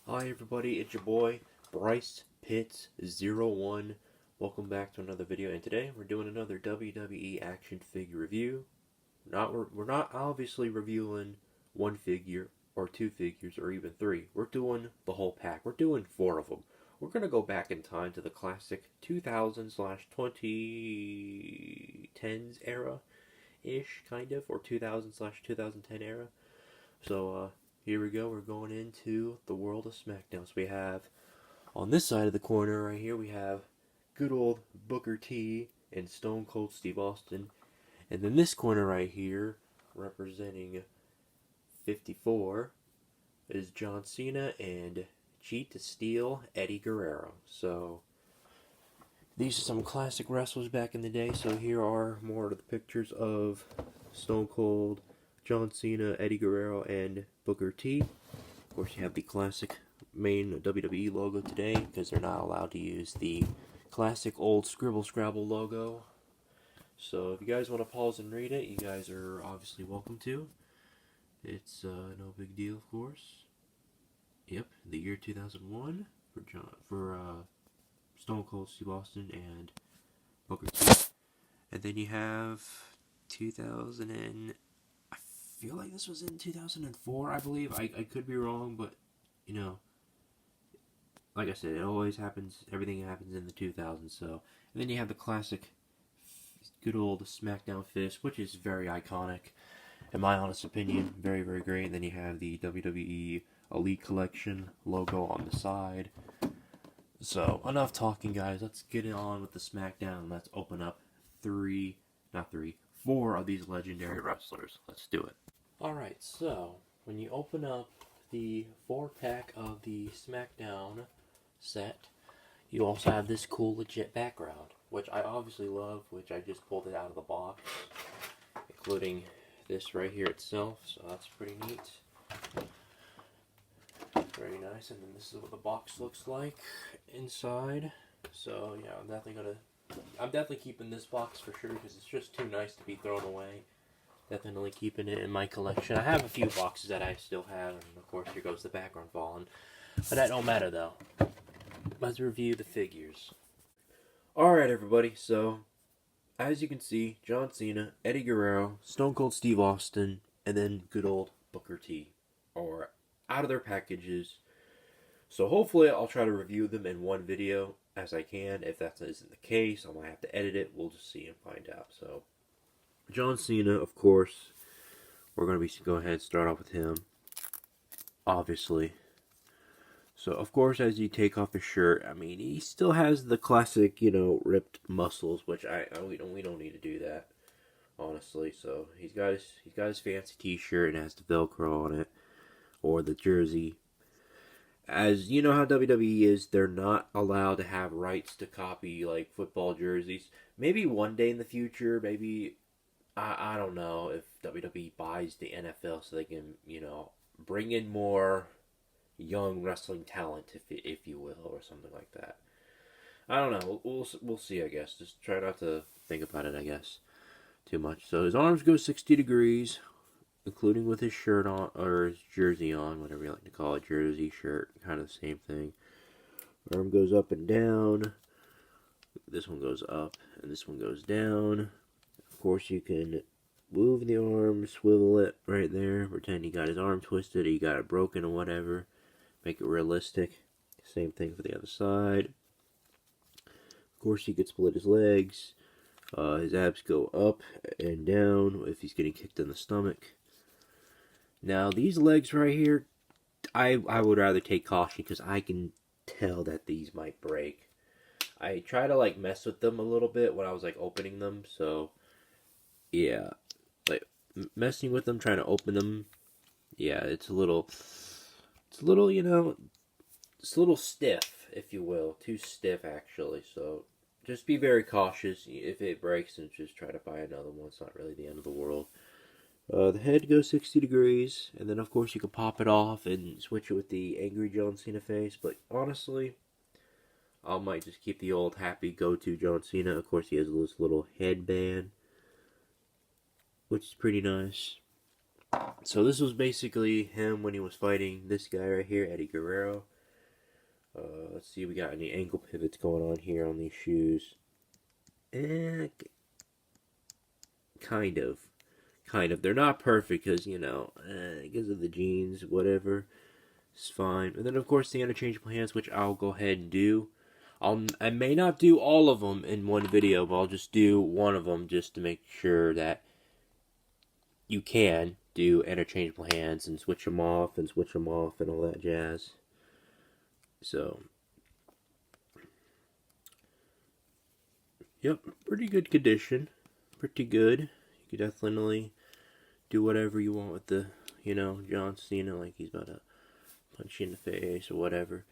Hi everybody, it's your boy Bryce Pitts01. Welcome back to another video, and today we're doing another WWE action figure review. We're not obviously reviewing one figure or two figures or even three. We're doing the whole pack. We're doing four of them. We're gonna go back in time to the classic 2000/2010s era ish, kind of, or 2000/2010 era. So here we go. We're going into the world of SmackDown. So we have on this side of the corner right here, we have good old Booker T and Stone Cold Steve Austin, and then this corner right here, representing 54, is John Cena and Cheat to Steal Eddie Guerrero. So these are some classic wrestlers back in the day. So here are more of the pictures of Stone Cold, John Cena, Eddie Guerrero, and Booker T. Of course, you have the classic main WWE logo today because they're not allowed to use the classic old Scribble Scrabble logo. So if you guys want to pause and read it, you guys are obviously welcome to. It's no big deal, of course. Yep, the year 2001 for Stone Cold Steve Austin and Booker T. And then you have 2000 and I feel like this was in 2004, I believe. I could be wrong, but, you know, like I said, it always happens, everything happens in the 2000s, so. And then you have the classic, good old Smackdown fist, which is very iconic, in my honest opinion. Very, very great. And then you have the WWE Elite Collection logo on the side. So, enough talking, guys. Let's get on with the SmackDown. Let's open up four of these legendary wrestlers. Let's do it. Alright, so when you open up the 4-pack of the SmackDown set, you also have this cool legit background, which I obviously love, which I just pulled it out of the box, including this right here itself, so that's pretty neat. Very nice. And then this is what the box looks like inside. So yeah, I'm definitely keeping this box for sure because it's just too nice to be thrown away. Definitely keeping it in my collection. I have a few boxes that I still have, and of course here goes the background falling. But that don't matter though. Let's review the figures. Alright everybody, so as you can see, John Cena, Eddie Guerrero, Stone Cold Steve Austin, and then good old Booker T are out of their packages. So hopefully I'll try to review them in one video as I can. If that isn't the case, I might have to edit it. We'll just see and find out. So John Cena, of course, we're going to go ahead and start off with him, obviously. So, of course, as you take off his shirt, I mean, he still has the classic, you know, ripped muscles, which we don't need to do that, honestly. So he's got his fancy T-shirt and it has the Velcro on it, or the jersey. As you know how WWE is, they're not allowed to have rights to copy like football jerseys. Maybe one day in the future, maybe I don't know if WWE buys the NFL so they can, you know, bring in more young wrestling talent, if you will, or something like that. I don't know. We'll see. I guess just try not to think about it. I guess too much. So his arms go 60 degrees, including with his shirt on or his jersey on, whatever you like to call it, jersey, shirt, kind of the same thing. Arm goes up and down. This one goes up and this one goes down. Of course, you can move the arm, swivel it right there, pretend you got his arm twisted or you got it broken or whatever. Make it realistic. Same thing for the other side. Of course, he could split his legs. His abs go up and down if he's getting kicked in the stomach. Now, these legs right here, I would rather take caution because I can tell that these might break. I try to, like, mess with them a little bit when I was, like, opening them, so, yeah. Like, messing with them, trying to open them, yeah, it's a little, you know, it's a little stiff, if you will. Too stiff, actually, so just be very cautious. If it breaks, then just try to buy another one. It's not really the end of the world. The head goes 60 degrees, and then of course you can pop it off and switch it with the angry John Cena face, but honestly, I might just keep the old happy go-to John Cena. Of course he has this little headband, which is pretty nice. So this was basically him when he was fighting this guy right here, Eddie Guerrero. Let's see, we got any ankle pivots going on here on these shoes. Kind of. Kind of. They're not perfect because, you know, because of the jeans, whatever. It's fine. And then, of course, the interchangeable hands, which I'll go ahead and do. I may not do all of them in one video, but I'll just do one of them just to make sure that you can do interchangeable hands and switch them off and all that jazz. So, yep, pretty good condition. Pretty good. You could definitely do whatever you want with the, you know, John Cena, like he's about to punch you in the face or whatever.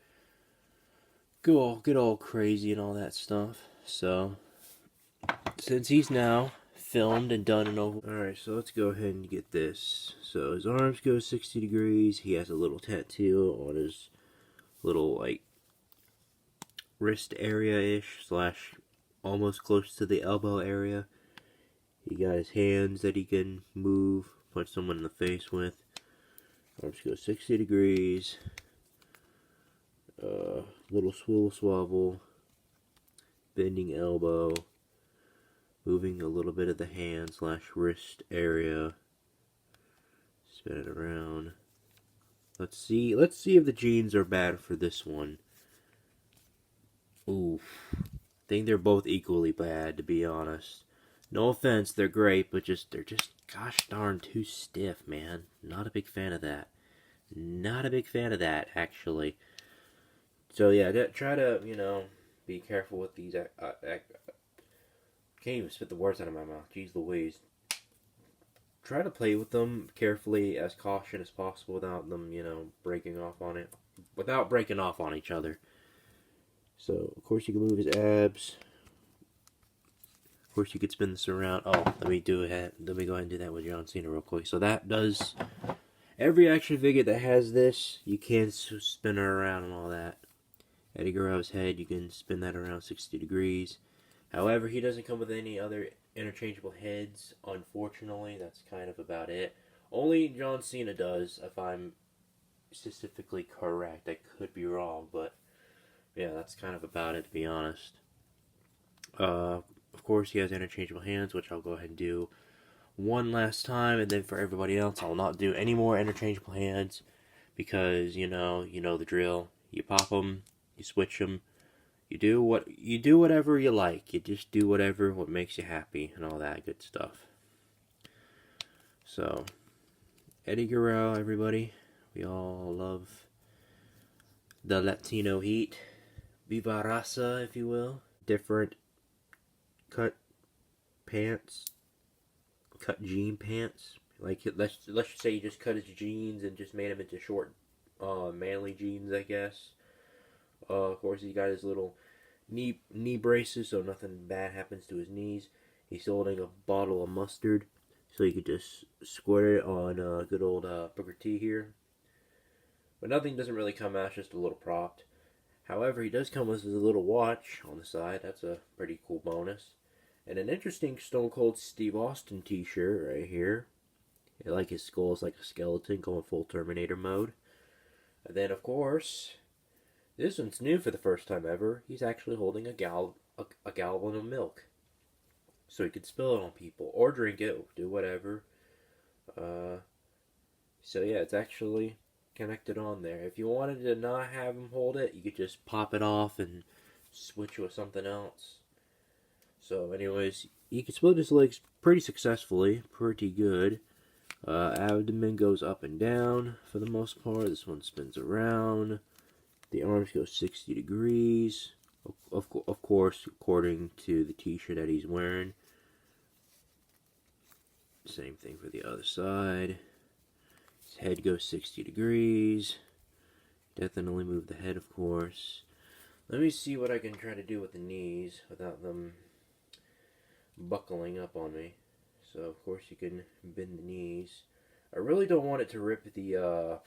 Get all crazy and all that stuff. So, since he's now filmed and done and over. Alright, so let's go ahead and get this. So his arms go 60 degrees. He has a little tattoo on his little, like, wrist area-ish, slash almost close to the elbow area. He got his hands that he can move, punch someone in the face with. Arms go 60 degrees. Little swivel swavel. Bending elbow. Moving a little bit of the hand slash wrist area. Spin it around. Let's see if the jeans are bad for this one. Oof. I think they're both equally bad, to be honest. No offense, they're great, but they're just gosh darn too stiff, man. Not a big fan of that. Not a big fan of that, actually. So yeah, try to, you know, be careful with these. Can't even spit the words out of my mouth. Jeez Louise. Try to play with them carefully, as cautious as possible, without them, you know, breaking off on it. Without breaking off on each other. So, of course, you can move his abs. Of course, you could spin this around. Oh, let me go ahead and do that with John Cena real quick. So that does... Every action figure that has this, you can spin her around and all that. Eddie Guerrero's head, you can spin that around 60 degrees. However, he doesn't come with any other interchangeable heads, unfortunately. That's kind of about it. Only John Cena does, if I'm specifically correct. I could be wrong, but yeah, that's kind of about it, to be honest. Of course, he has interchangeable hands, which I'll go ahead and do one last time, and then for everybody else, I'll not do any more interchangeable hands, because, you know the drill. You pop them, you switch them, you do whatever you like. You just do what makes you happy, and all that good stuff. So, Eddie Guerrero, everybody. We all love the Latino heat. Viva Raza, if you will. Different cut pants. Cut jean pants. Like, let's just say you just cut his jeans and just made them into short, manly jeans, I guess. Of course, he got his little knee braces, so nothing bad happens to his knees. He's holding a bottle of mustard, so you could just squirt it on good old Booker T here. But nothing doesn't really come out, it's just a little propped. However, he does come with a little watch on the side. That's a pretty cool bonus. And an interesting Stone Cold Steve Austin t-shirt right here. I like his skull is like a skeleton going full Terminator mode. And then, of course, this one's new for the first time ever. He's actually holding a gallon of milk. So he could spill it on people. Or drink it. Do whatever. So yeah, it's actually connected on there. If you wanted to not have him hold it, you could just pop it off and switch it with something else. So anyways, he can split his legs pretty successfully. Pretty good. Abdomen goes up and down for the most part. This one spins around. The arms go 60 degrees. Of course, according to the t-shirt that he's wearing. Same thing for the other side. His head goes 60 degrees. Definitely move the head, of course. Let me see what I can try to do with the knees without them buckling up on me. So, of course, you can bend the knees. I really don't want it to rip the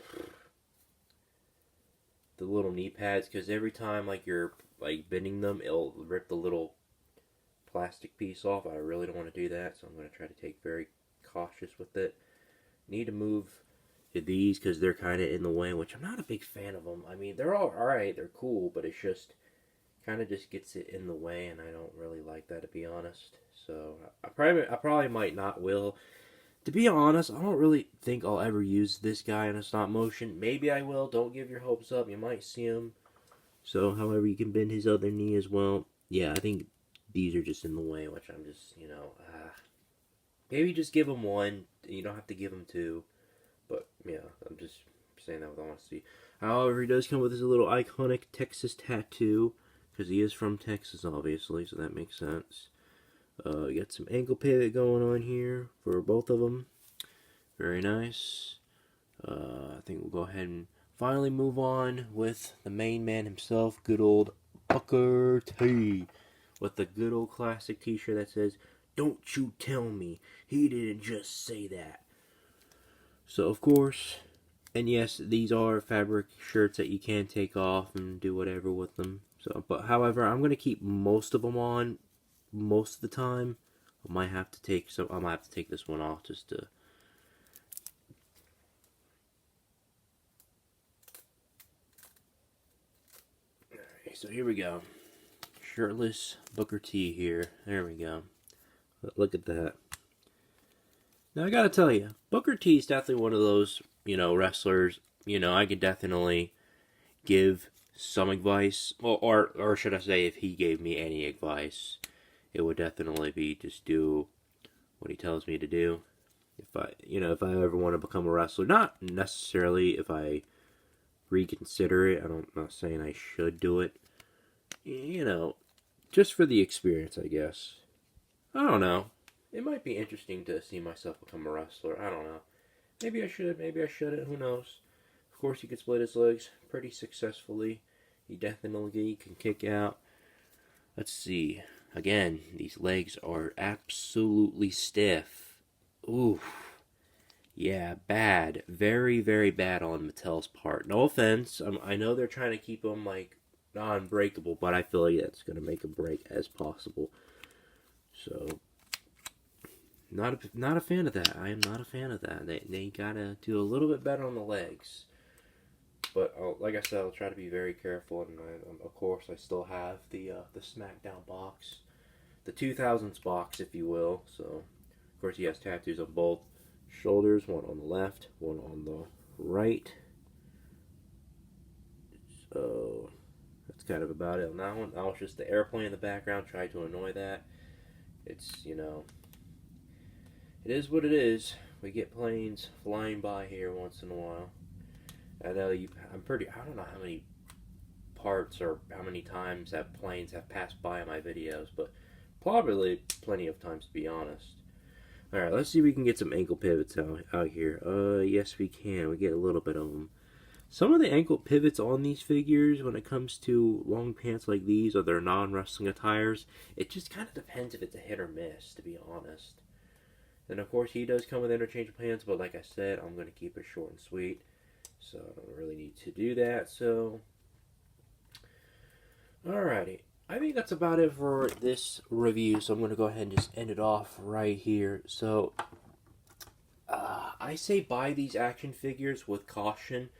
little knee pads, because every time like you're like bending them, it'll rip the little plastic piece off. I really don't want to do that, so I'm going to try to take very cautious with it. Need to move these because they're kind of in the way, which I'm not a big fan of them. I mean, they're all right, they're cool, but it's just kind of just gets it in the way, and I don't really like that, to be honest. So I probably might not will. To be honest, I don't really think I'll ever use this guy in a stop motion. Maybe I will. Don't give your hopes up. You might see him. So, however, you can bend his other knee as well. Yeah, I think these are just in the way, which I'm just, maybe just give him one. You don't have to give him two. But, yeah, I'm just saying that with honesty. However, he does come with his little iconic Texas tattoo, because he is from Texas, obviously, so that makes sense. We got some ankle pivot going on here for both of them. Very nice. I think we'll go ahead and finally move on with the main man himself, good old Booker T. With the good old classic t-shirt that says, "Don't you tell me he didn't just say that." So, of course, and yes, these are fabric shirts that you can take off and do whatever with them. So, but however, I'm going to keep most of them on most of the time. I might have to take this one off just to. Alright, so here we go. Shirtless Booker T here. There we go. Look at that. Now I gotta tell you, Booker T is definitely one of those, wrestlers. I could definitely give some advice, or should I say, if he gave me any advice, it would definitely be just do what he tells me to do. If I ever want to become a wrestler, not necessarily if I reconsider it. I'm not saying I should do it. Just for the experience, I guess. I don't know. It might be interesting to see myself become a wrestler. I don't know. Maybe I should, maybe I shouldn't. Who knows? Of course, he can split his legs pretty successfully. He definitely can kick out. Let's see. Again, these legs are absolutely stiff. Ooh. Yeah, bad. Very, very bad on Mattel's part. No offense. I know they're trying to keep them, non-breakable, but I feel like that's going to make them break as possible. So, not a fan of that. I am not a fan of that. They got to do a little bit better on the legs. But like I said, I'll try to be very careful, and of course, I still have the SmackDown box, the 2000s box, if you will. So, of course, he has tattoos on both shoulders, one on the left, one on the right. So that's kind of about it on that one. That was just the airplane in the background. Tried to annoy that. It's it is what it is. We get planes flying by here once in a while. I know I don't know how many parts or how many times that planes have passed by in my videos, but probably plenty of times, to be honest. Alright, let's see if we can get some ankle pivots out here. Yes we can. We get a little bit of them. Some of the ankle pivots on these figures, when it comes to long pants like these or their non-wrestling attires, it just kind of depends if it's a hit or miss, to be honest. And of course, he does come with interchangeable pants, but like I said, I'm going to keep it short and sweet. So I don't really need to do that. So, alrighty. I think that's about it for this review. So I'm going to go ahead and just end it off right here. So, I say buy these action figures with caution.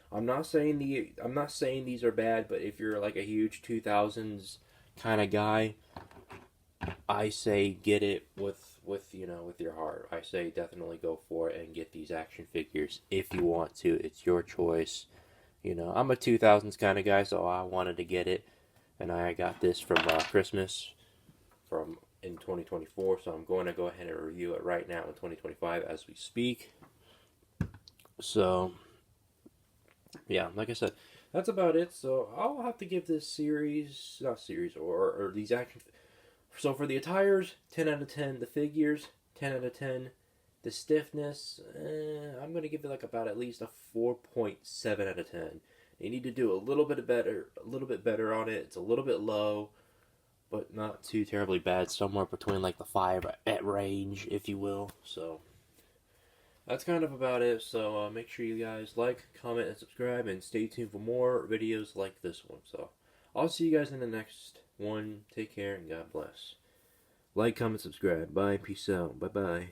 I'm not saying these are bad, but if you're like a huge 2000s kind of guy, I say get it with your heart. I say definitely go for it and get these action figures if you want to. It's your choice. I'm a 2000s kind of guy, so I wanted to get it, and I got this from Christmas in 2024. So I'm going to go ahead and review it right now in 2025 as we speak. So, yeah, like I said, that's about it. So I'll have to give this series, or these action. So for the attires, 10 out of 10. The figures, 10 out of 10. The stiffness, I'm going to give it about at least a 4.7 out of 10. You need to do a little bit better on it. It's a little bit low, but not too terribly bad. Somewhere between the 5 at range, if you will. So that's kind of about it. So make sure you guys like, comment, and subscribe, and stay tuned for more videos like this one. So I'll see you guys in the next one. Take care and God bless. Like, comment, subscribe. Bye. Peace out. Bye-bye.